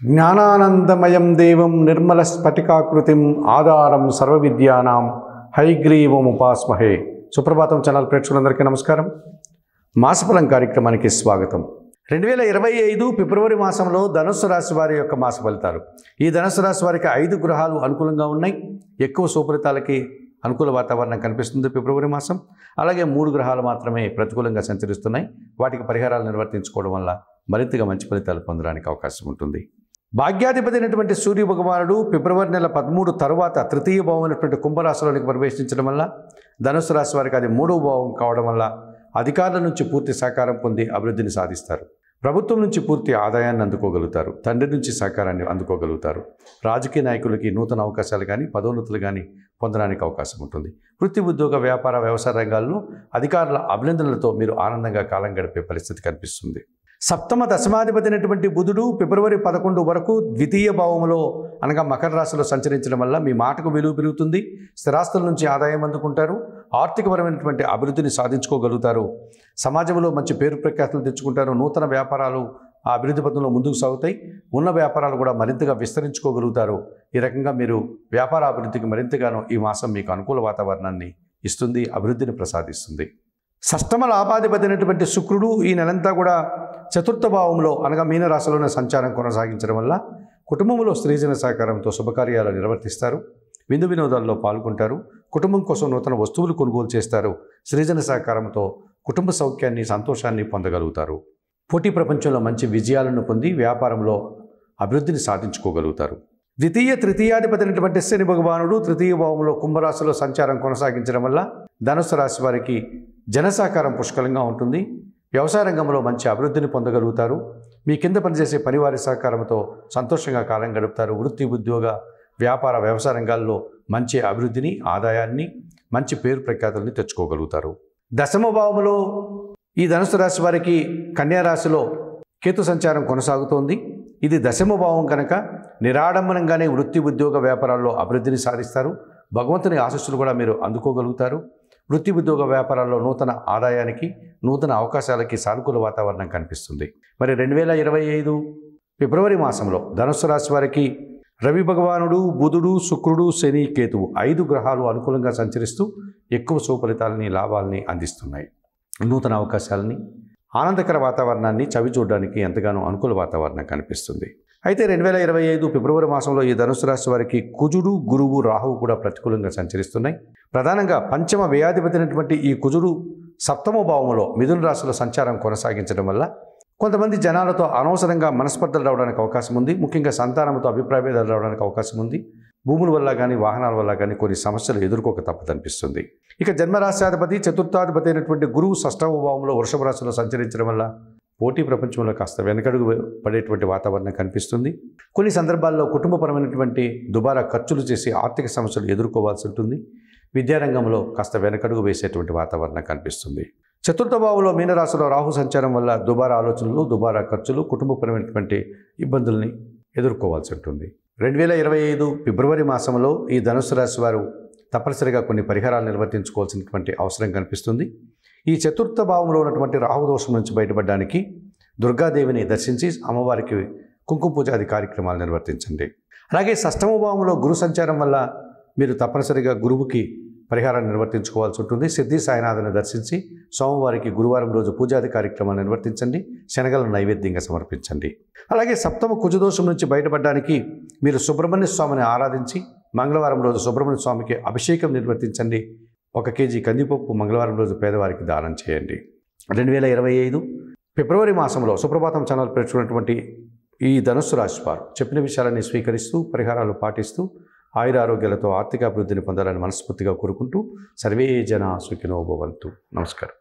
జ్ఞానానందమయం దేవం నిర్మలస్ఫటికాకృతిం ఆధారం సర్వవిద్యానాం హయగ్రీవముపాస్మహే. సుప్రభాతం ఛానల్ ప్రేక్షకులందరికీ నమస్కారం. మాసఫలం కార్యక్రమానికి స్వాగతం. 2025 ఫిబ్రవరి మాసంలో ధనుస్సు రాశి వారి యొక్క మాస ఫలితాలు. ఈ ధనుస్సు రాశి వారికి 5 గ్రహాలు అనుకూలంగా ఉన్నాయి. ఎక్కువ సుఫలితాలకి అనుకూల వాతావరణం కనిపిస్తుంది ఫిబ్రవరి మాసం. అలాగే 3 గ్రహాలు మాత్రమే ప్రతికూలంగా సంచరిస్తున్నాయి. వాటికి పరిహారాలు నిర్వర్తించుకోవడం వల్ల మరింతగా మంచి ఫలితాలు పొందడానికి అవకాశం ఉంటుంది. భాగ్యాధిపతి అయినటువంటి సూర్య భగవానుడు ఫిబ్రవరి నెల 13 తర్వాత తృతీయ భావం అయినటువంటి కుంభరాశిలోనికి ప్రవేశించడం వల్ల ధనుస్సు రాశి వారికి అది 3వ భావం కావడం వల్ల అధికారుల నుంచి పూర్తి సహకారం పొంది అభివృద్ధిని సాధిస్తారు. ప్రభుత్వం నుంచి పూర్తి ఆదాయాన్ని అందుకోగలుగుతారు. తండ్రి నుంచి సహకారాన్ని అందుకోగలుగుతారు. రాజకీయ నాయకులకి నూతన అవకాశాలు కానీ పదోన్నతులు కానీ పొందడానికి అవకాశం ఉంటుంది. వృత్తి, ఉద్యోగ, వ్యాపార, వ్యవసాయ రంగాల్లో అధికారుల అభినందనలతో మీరు ఆనందంగా కాలం గడిపే పరిస్థితి కనిపిస్తుంది. సప్తమ దశమాధిపతి అయినటువంటి బుధుడు ఫిబ్రవరి 11 వరకు ద్వితీయ భావంలో అనగా మకర రాశిలో సంచరించడం వల్ల మీ మాటకు విలువ పెరుగుతుంది. స్థిరాస్తుల నుంచి ఆదాయం అందుకుంటారు. ఆర్థికపరమైనటువంటి అభివృద్ధిని సాధించుకోగలుగుతారు. సమాజంలో మంచి పేరు ప్రఖ్యాతులు తెచ్చుకుంటారు. నూతన వ్యాపారాలు ఆ అభివృద్ధి పథంలో ముందుకు సాగుతాయి. ఉన్న వ్యాపారాలు కూడా మరింతగా విస్తరించుకోగలుగుతారు. ఈ రకంగా మీరు వ్యాపార అభివృద్ధికి మరింతగానో ఈ మాసం మీకు అనుకూల వాతావరణాన్ని ఇస్తుంది, అభివృద్ధిని ప్రసాదిస్తుంది. షష్టమ లాభాధిపతి అయినటువంటి శుక్రుడు ఈ నెలంతా కూడా చతుర్థ భావంలో అనగా మీనరాశిలోనే సంచారం కొనసాగించడం వల్ల కుటుంబంలో స్త్రీజన సహకారంతో శుభకార్యాలు నిర్వర్తిస్తారు. విందు వినోదాల్లో పాల్గొంటారు. కుటుంబం కోసం నూతన వస్తువులు కొనుగోలు చేస్తారు. స్త్రీజన సహకారంతో కుటుంబ సౌఖ్యాన్ని, సంతోషాన్ని పొందగలుగుతారు. పోటీ ప్రపంచంలో మంచి విజయాలను పొంది వ్యాపారంలో అభివృద్ధిని సాధించుకోగలుగుతారు. ద్వితీయ తృతీయాధిపతి అయినటువంటి శని భగవానుడు తృతీయ భావంలో కుంభరాశిలో సంచారం కొనసాగించడం వల్ల ధనుస్సు రాశి వారికి జన సహకారం పుష్కలంగా ఉంటుంది. వ్యవసాయ రంగంలో మంచి అభివృద్ధిని పొందగలుగుతారు. మీ కింద పనిచేసే పనివారి సహకారంతో సంతోషంగా కాలం గడుపుతారు. వృత్తి, ఉద్యోగ, వ్యాపార, వ్యవసాయ రంగాల్లో మంచి అభివృద్ధిని, ఆదాయాన్ని, మంచి పేరు ప్రఖ్యాతుల్ని తెచ్చుకోగలుగుతారు. దశమ భావంలో ఈ ధనుస్సు రాశి వారికి కన్యా రాశిలో కేతు సంచారం కొనసాగుతోంది. ఇది దశమ భావం కనుక నిరాడంబరంగానే వృత్తి, ఉద్యోగ, వ్యాపారాల్లో అభివృద్ధిని సాధిస్తారు. భగవంతుని ఆశీస్సులు కూడా మీరు అందుకోగలుగుతారు. వృత్తి, ఉద్యోగ, వ్యాపారాల్లో నూతన ఆదాయానికి, నూతన అవకాశాలకి సానుకూల వాతావరణం కనిపిస్తుంది. మరి 2025 ఫిబ్రవరి మాసంలో ధనుస్సు రాశి వారికి రవి భగవానుడు, బుధుడు, శుక్రుడు, శని, కేతువు 5 గ్రహాలు అనుకూలంగా సంచరిస్తూ ఎక్కువ సుఫలితాలని, లాభాలని అందిస్తున్నాయి. నూతన అవకాశాలని, ఆనందకర వాతావరణాన్ని చవి చూడడానికి ఎంతగానో అనుకూల వాతావరణం కనిపిస్తుంది. అయితే 2025 ఫిబ్రవరి మాసంలో ఈ ధనుస్సు రాశి వారికి కుజుడు, గురువు, రాహువు కూడా ప్రతికూలంగా సంచరిస్తున్నాయి. ప్రధానంగా పంచమ వ్యయాధిపతి అయినటువంటి ఈ కుజుడు సప్తమ భావంలో మిథున రాశిలో సంచారం కొనసాగించడం వల్ల కొంతమంది జనాలతో అనవసరంగా మనస్పర్ధలు రావడానికి అవకాశం ఉంది. ముఖ్యంగా సంతానంతో అభిప్రాయ భేదాలు రావడానికి అవకాశం ఉంది. భూముల వల్ల కానీ వాహనాల వల్ల కానీ కొన్ని సమస్యలు ఎదుర్కోక తప్పదనిపిస్తుంది. ఇక జన్మరాశ్యాధిపతి చతుర్థాధిపతి అయినటువంటి గురువు షష్టమ భావంలో వృషభ రాశిలో సంచరించడం వల్ల పోటీ ప్రపంచంలో కాస్త వెనకడుగు పడేటువంటి వాతావరణం కనిపిస్తుంది. కొన్ని సందర్భాల్లో కుటుంబపరమైనటువంటి దుబారా ఖర్చులు చేసి ఆర్థిక సమస్యలు ఎదుర్కోవాల్సి ఉంటుంది. విద్యారంగంలో కాస్త వెనకడుగు వేసేటువంటి వాతావరణం కనిపిస్తుంది. చతుర్థ భావంలో మీనరాశిలో రాహు సంచారం వల్ల దుబారా ఆలోచనలు, దుబారా ఖర్చులు, కుటుంబపరమైనటువంటి ఇబ్బందుల్ని ఎదుర్కోవాల్సి ఉంటుంది. 2025 ఫిబ్రవరి మాసంలో ఈ ధనుస్సు రాశి వారు తప్పనిసరిగా కొన్ని పరిహారాలు నిర్వర్తించుకోవాల్సినటువంటి అవసరం కనిపిస్తుంది. ఈ చతుర్థ భావంలో ఉన్నటువంటి రాహు దోషం నుంచి బయటపడడానికి దుర్గాదేవిని దర్శించి అమ్మవారికి కుంకుమ పూజాది కార్యక్రమాలు నిర్వర్తించండి. అలాగే షష్టమ భావంలో గురు సంచారం వల్ల మీరు తప్పనిసరిగా గురువుకి పరిహారాన్ని నిర్వర్తించుకోవాల్సి ఉంటుంది. సిద్ధి సాయినాథుని దర్శించి సోమవారికి గురువారం రోజు పూజాది కార్యక్రమాలు నిర్వర్తించండి. శనగలను నైవేద్యంగా సమర్పించండి. అలాగే సప్తమ కుజదోషం నుంచి బయటపడడానికి మీరు సుబ్రహ్మణ్య స్వామిని ఆరాధించి మంగళవారం రోజు సుబ్రహ్మణ్య స్వామికి అభిషేకం నిర్వర్తించండి. 1 కేజీ కందిపప్పు మంగళవారం రోజు పేదవారికి దానం చేయండి. 2025 ఫిబ్రవరి మాసంలో సుప్రభాతం ఛానల్ పెట్టుకున్నటువంటి ఈ ధనుస్సు రాశి వారు చెప్పిన విషయాలని స్వీకరిస్తూ పరిహారాలు పాటిస్తూ ఆయుర ఆరోగ్యాలతో ఆర్థిక అభివృద్ధిని పొందాలని మనస్ఫూర్తిగా కోరుకుంటూ సర్వే జనా సుఖినో భవంతు. నమస్కారం.